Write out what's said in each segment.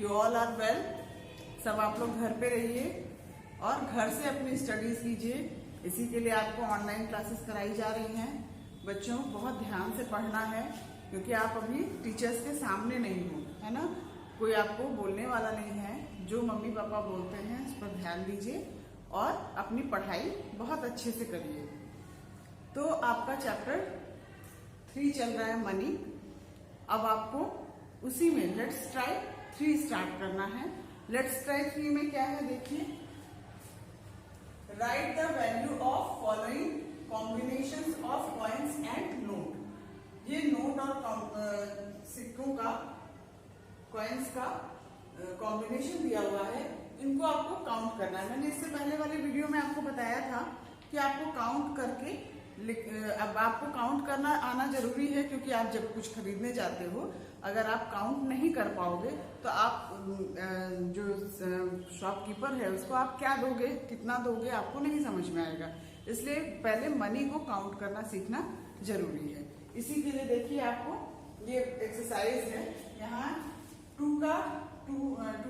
You all are well. सब आप लोग घर पे रहिए और घर से अपनी स्टडीज कीजिए। इसी के लिए आपको ऑनलाइन क्लासेस कराई जा रही हैं। बच्चों बहुत ध्यान से पढ़ना है क्योंकि आप अभी टीचर्स के सामने नहीं हो, है ना। कोई आपको बोलने वाला नहीं है। जो मम्मी पापा बोलते हैं उस पर ध्यान दीजिए और अपनी पढ़ाई बहुत अच्छे से करिए। तो आपका चैप्टर 3 चल रहा है मनी। अब आपको उसी में लेट्स ट्राई 3 स्टार्ट करना है। लेट्स ट्राई 3 में क्या है देखिए, right the value of following combinations of coins and note. ये नोट और सिक्कों का, कॉइन्स का कॉम्बिनेशन दिया हुआ है। इनको आपको काउंट करना है। मैंने इससे पहले वाले वीडियो में आपको बताया था कि आपको काउंट करके अब आपको काउंट करना आना जरूरी है क्योंकि आप जब कुछ खरीदने जाते हो, अगर आप काउंट नहीं कर पाओगे तो आप जो शॉपकीपर है उसको आप क्या दोगे, कितना दोगे, आपको नहीं समझ में आएगा। इसलिए पहले मनी को काउंट करना सीखना जरूरी है। इसी के लिए देखिए आपको ये एक्सरसाइज है। यहाँ 2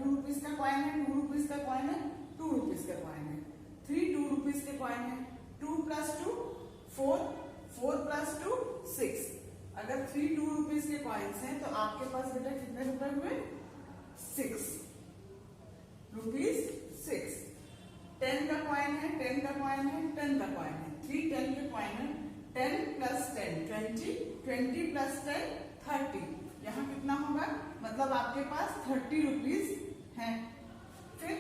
रुपीज का कॉइन है, 2 रुपीज का कॉइन है, 2 रुपीज का कॉइन है, 3 2 रुपीज के कॉइन है, 2 + 2 4, 4 + 2 6। अगर 3 2 रुपीज के कॉइन्स हैं तो आपके पास बेटा कितने रुपए हुए? 6 रुपीज 6। 10 का कॉइन है, 10 का कॉइन है, 10 का कॉइन है, 3 10 के कॉइन है। 10 + 10 20, 20 + 10 30। यहाँ कितना होगा? मतलब आपके पास 30 रुपीज है। फिर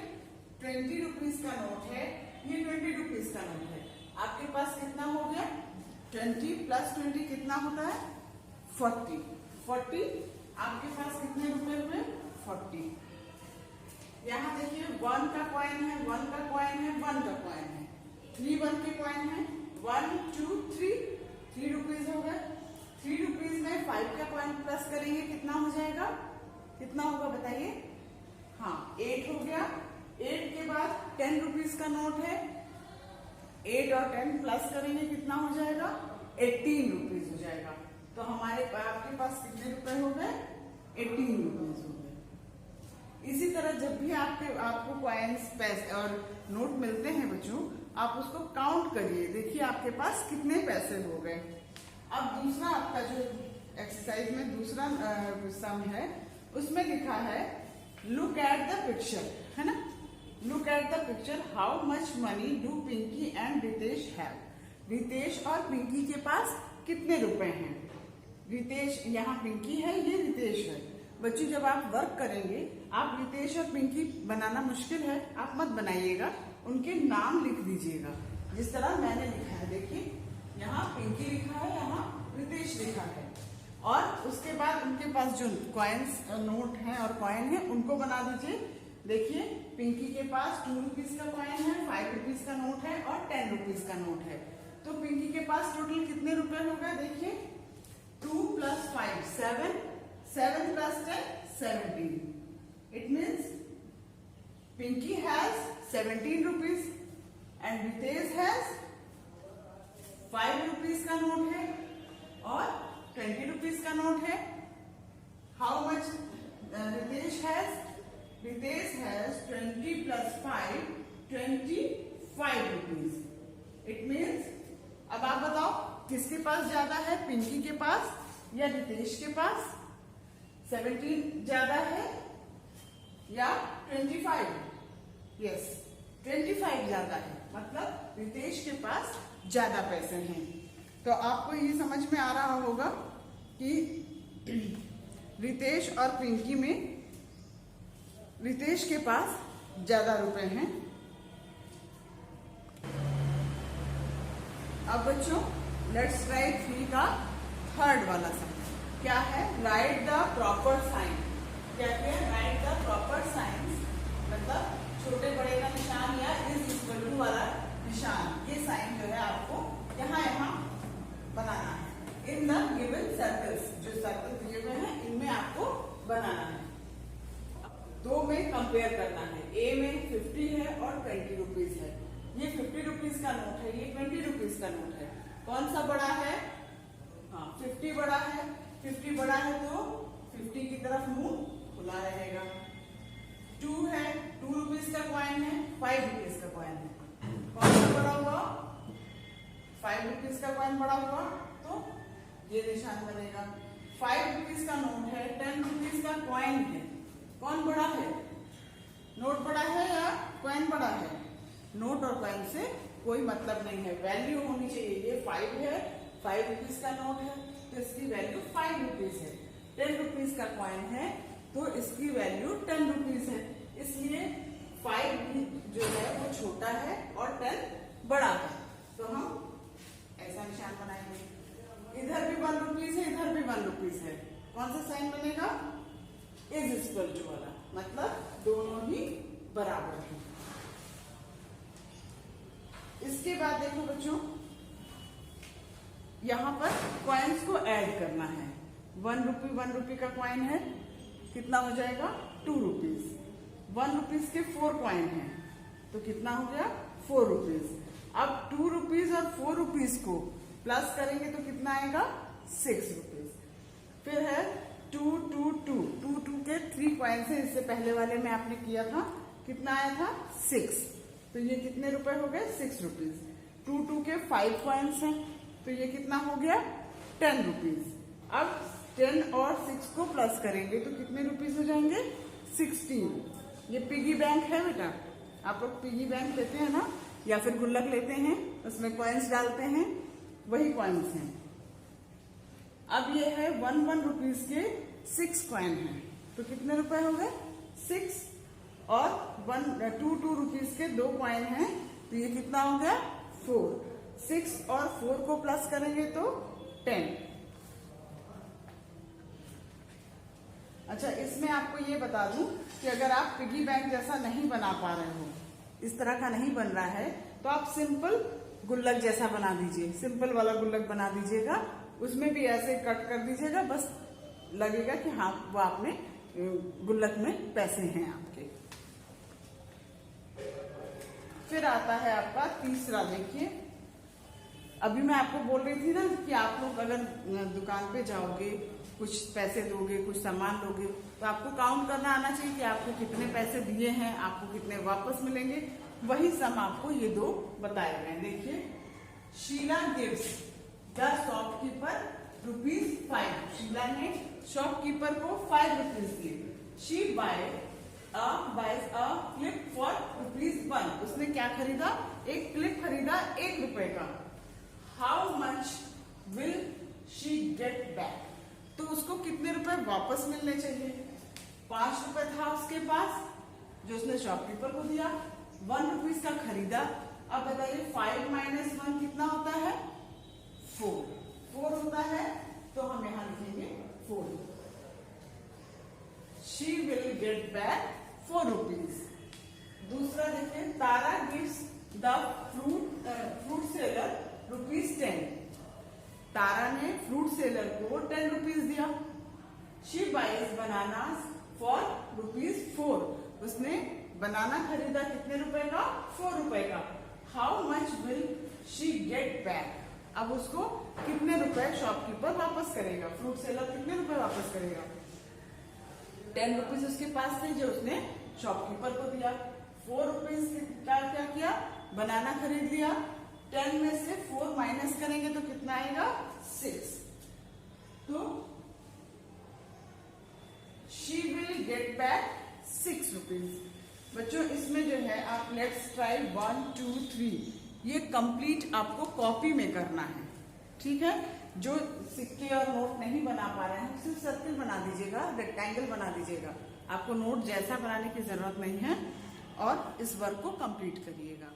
20 रुपीज का नोट है, ये 20 रुपीज का नोट है। आपके पास कितना हो गया? 20 + 20 कितना होता है? 40। 40 आपके पास कितने रुपए हुए? 40। यहाँ देखिए 1 का कॉइन है, 1 का कॉइन है, 1 का कॉइन है, 3 1 के कॉइन है, 1 2 3 3 रुपीज हो गए। 3 रुपीज में 5 का कॉइन प्लस करेंगे कितना हो जाएगा? कितना होगा बताइए? हाँ 8 हो गया। 8 के बाद 10 रुपीज का नोट है, 8 और 10 प्लस करेंगे कितना हो जाएगा? 18 रुपीज हो जाएगा। तो हमारे आपके पास कितने रुपए हो गए? 18 रुपीज हो गए। इसी तरह जब भी आपको कॉइन्स, पैसे और नोट मिलते हैं बच्चों, आप उसको काउंट करिए। देखिए आपके पास कितने पैसे हो गए। अब दूसरा आपका जो एक्सरसाइज में दूसरा सम है उसमें लिखा है लुक एट द पिक्चर, है ना। Look at the picture, how much money do Pinky and Ritesh have. Ritesh और पिंकी के पास कितने रुपए हैं? रितेश, यहाँ पिंकी है, ये रितेश है। बच्चों जब आप वर्क करेंगे, आप रितेश और पिंकी बनाना मुश्किल है, आप मत बनाइएगा, उनके नाम लिख दीजिएगा जिस तरह मैंने लिखा है। देखिए यहाँ पिंकी लिखा है, यहाँ रितेश लिखा है। और उसके बाद उनके पास जो कॉइन्स, नोट हैं और कॉइन है उनको बना दीजिए। देखिए पिंकी के पास 2 रुपीज का कॉइन है, 5 रुपीज का नोट है और 10 रुपीज का नोट है। तो पिंकी के पास टोटल कितने रुपए हो गए? देखिए 2 + 5 7, 7 + 10 17। It means Pinky has 17 rupees and Ritesh has 5 rupees का नोट है और 20 रुपीज का नोट है। How much Ritesh has? Ritesh has 20 + 5 25 rupees. It means अब आप बताओ किसके पास ज्यादा है, पिंकी के पास या रितेश के पास? 17 ज्यादा है या 25? यस 25 ज्यादा है, मतलब रितेश के पास ज्यादा पैसे हैं। तो आपको ये समझ में आ रहा होगा कि रितेश और पिंकी में रितेश के पास ज्यादा रुपए हैं। अब बच्चों लेट्स राइट 3 का थर्ड वाला सम क्या है? Write the proper sign. क्या है? राइट द प्रॉपर साइंस, मतलब छोटे बड़े का निशान या इज वाला निशान। ये साइन जो है आपको यहाँ बनाना है। इन द गिवन सर्कल्स, जो सर्कल दिए हुए हैं इनमें आपको बनाना है। 2 में कंपेयर करना है। ए में 50 है और 20 रुपीज है। ये 50 रुपीज का नोट है, ये 20 रुपीज का नोट है। कौन सा बड़ा है? हाँ 50 बड़ा है। 50 बड़ा है तो 50 की तरफ मुंह खुला रहेगा। 2 है, 2 रुपीज का कॉइन है, 5 रुपीज का कॉइन है। कौन सा बड़ा हुआ? 5 रुपीज का कॉइन बड़ा हुआ, तो ये निशान बनेगा। 5 रुपीज का नोट है, 10 रुपीज का कॉइन है, कौन बड़ा है? नोट बड़ा है या कॉइन बड़ा है? नोट और कॉइन से कोई मतलब नहीं है, वैल्यू होनी चाहिए। ये 5 है, 5 रुपीज का नोट है तो इसकी वैल्यू 5 रुपीज है। 10 रुपीज का कॉइन है तो इसकी वैल्यू 10 रुपीज है। इसलिए 5 जो है वो छोटा है और 10 बड़ा है, तो हम ऐसा निशान बनाएंगे। इधर भी 1 रुपीज है, इधर भी 1 रुपीज है, कौन सा साइन बनेगा? इज इक्वल टू वाला, मतलब दोनों ही बराबर हैं। इसके बाद देखो बच्चों, यहां पर कॉइन्स को ऐड करना है। 1 रुपी का कॉइन है, कितना हो जाएगा? 2 रुपीज। 1 रुपीज के 4 कॉइन है तो कितना हो गया? 4 रुपीज। अब 2 रुपीज और 4 रुपीज को प्लस करेंगे तो कितना आएगा? 6 रुपीज। फिर है 2 2 2 2 2 के 3 कॉइन्स है, इससे पहले वाले में आपने किया था, कितना आया था? 6। तो ये कितने रुपए हो गए? 6 रुपीज। 2 2 के 5 कॉइन्स हैं तो ये कितना हो गया? 10 रुपीज। अब 10 और 6 को प्लस करेंगे तो कितने रुपीज हो जाएंगे? 16। ये पिगी बैंक है बेटा, आप लोग पिगी बैंक लेते हैं ना, या फिर गुल्लक लेते हैं, उसमें कॉइन्स डालते हैं, वही कॉइन्स हैं। अब ये है 1 रुपीज के 6 कॉइन है तो कितने रुपए हो गए? 6। और 2 रुपीज के 2 कॉइन है तो ये कितना हो गया? 4। 6 और 4 को प्लस करेंगे तो 10। अच्छा, इसमें आपको ये बता दूं कि अगर आप पिगी बैंक जैसा नहीं बना पा रहे हो, इस तरह का नहीं बन रहा है, तो आप सिंपल गुल्लक जैसा बना दीजिए। सिंपल वाला गुल्लक बना दीजिएगा, उसमें भी ऐसे कट कर दीजिएगा, बस लगेगा कि हाँ वो आपने गुल्लक में पैसे हैं आपके। फिर आता है आपका तीसरा। देखिए, अभी मैं आपको बोल रही थी ना कि आप लोग अगर दुकान पे जाओगे, कुछ पैसे दोगे, कुछ सामान लोगे, तो आपको काउंट करना आना चाहिए कि आपको कितने पैसे दिए हैं, आपको कितने वापस मिलेंगे। वही सम आपको ये 2 बताए गए हैं। देखिए, Sheela gives the shopkeeper ₹5। Sheela ने शॉपकीपर को 5 रुपीज दिए। She buys a clip for ₹1। उसने क्या खरीदा? एक क्लिप खरीदा 1 रुपए का। How much will she get back? तो उसको कितने रुपए वापस मिलने चाहिए? 5 रुपए था उसके पास जो उसने शॉपकीपर को दिया, 1 रुपीज का खरीदा। अब बताइए 5 माइनस 1 कितना होता है? 4 होता है, तो हम यहां लिखेंगे 4। She will get back 4 rupees. दूसरा देखिए, Tara gives the fruit seller ₹10। Tara ने फ्रूट सेलर को 10 रुपीज दिया। She buys bananas for ₹4। उसने बनाना खरीदा कितने रुपए का? 4 रुपए का। How much will she get back? अब उसको कितने रुपए शॉपकीपर वापस करेगा? फ्रूट सेलर कितने रुपए वापस करेगा? 10 रुपीज उसके पास थे जो उसने शॉपकीपर को दिया। 4 रुपीज का क्या किया? बनाना खरीद लिया। 10 में से 4 माइनस करेंगे तो कितना आएगा? 6। तो she will get back 6 rupees. बच्चों, इसमें जो है आप लेट्स ट्राई 1 2 3 ये कंप्लीट आपको कॉपी में करना है, ठीक है? जो सिक्के और नोट नहीं बना पा रहे हैं सिर्फ सर्किल बना दीजिएगा, रेक्टेंगल बना दीजिएगा। आपको नोट जैसा बनाने की जरूरत नहीं है, और इस वर्क को कंप्लीट करिएगा।